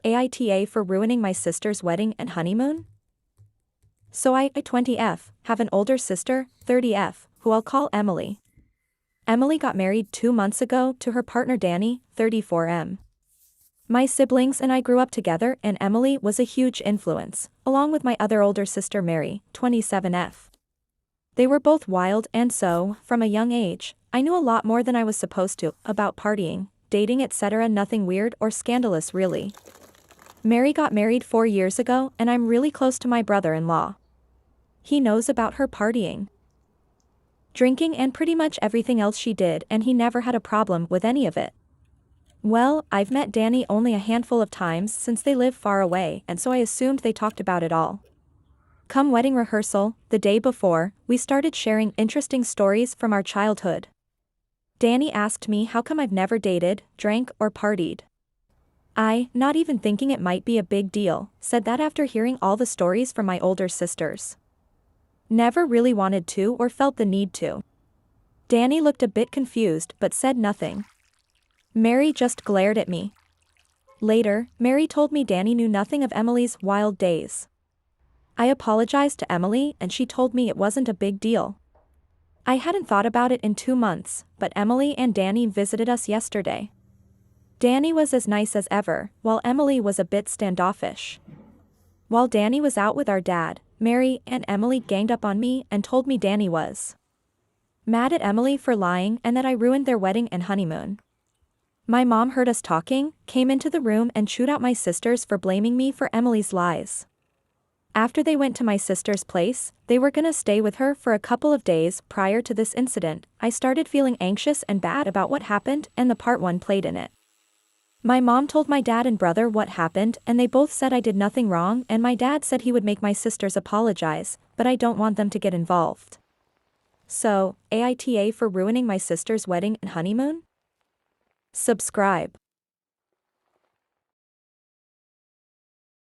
AITA for ruining my sister's wedding and honeymoon? So I, 20F, have an older sister, 30F, who I'll call Emily. Emily got married 2 months ago to her partner Danny, 34M. My siblings and I grew up together and Emily was a huge influence, along with my other older sister Mary, 27F. They were both wild and so, from a young age, I knew a lot more than I was supposed to, about partying, dating etc. Nothing weird or scandalous really. Mary got married 4 years ago and I'm really close to my brother-in-law. He knows about her partying, drinking and pretty much everything else she did and he never had a problem with any of it. Well, I've met Danny only a handful of times since they live far away and so I assumed they talked about it all. Come wedding rehearsal, the day before, we started sharing interesting stories from our childhood. Danny asked me how come I've never dated, drank or partied. I, not even thinking it might be a big deal, said that after hearing all the stories from my older sisters. Never really wanted to or felt the need to. Danny looked a bit confused but said nothing. Mary just glared at me. Later, Mary told me Danny knew nothing of Emily's wild days. I apologized to Emily and she told me it wasn't a big deal. I hadn't thought about it in 2 months, but Emily and Danny visited us yesterday. Danny was as nice as ever, while Emily was a bit standoffish. While Danny was out with our dad, Mary and Emily ganged up on me and told me Danny was mad at Emily for lying and that I ruined their wedding and honeymoon. My mom heard us talking, came into the room and chewed out my sisters for blaming me for Emily's lies. After they went to my sister's place, they were gonna stay with her for a couple of days prior to this incident. I started feeling anxious and bad about what happened and the part one played in it. My mom told my dad and brother what happened and they both said I did nothing wrong and my dad said he would make my sisters apologize, but I don't want them to get involved. So, AITA for ruining my sister's wedding and honeymoon? Subscribe.